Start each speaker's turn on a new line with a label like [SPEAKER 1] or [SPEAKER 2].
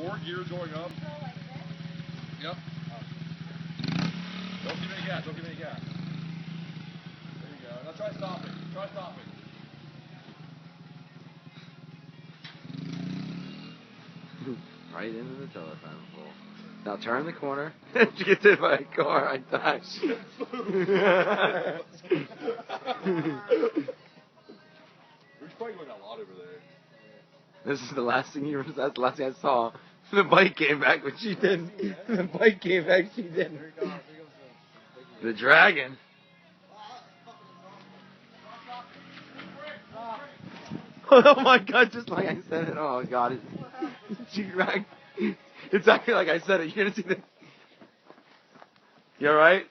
[SPEAKER 1] 4 gears going up. Yep. Don't give any gas. Don't give any gas. There you go. Now try stopping. Try stopping.
[SPEAKER 2] Right into the telephone pole. Now turn the corner. Did you get hit by a car? I died.
[SPEAKER 1] We're probably going a lot over there.
[SPEAKER 2] This is the last thing you. That's the last thing I saw. The bike came back, but she didn't. The bike came back, she didn't. The dragon. Oh my God! Just like I said it. Oh God! It's exactly like I said it. You're gonna see the. You all right?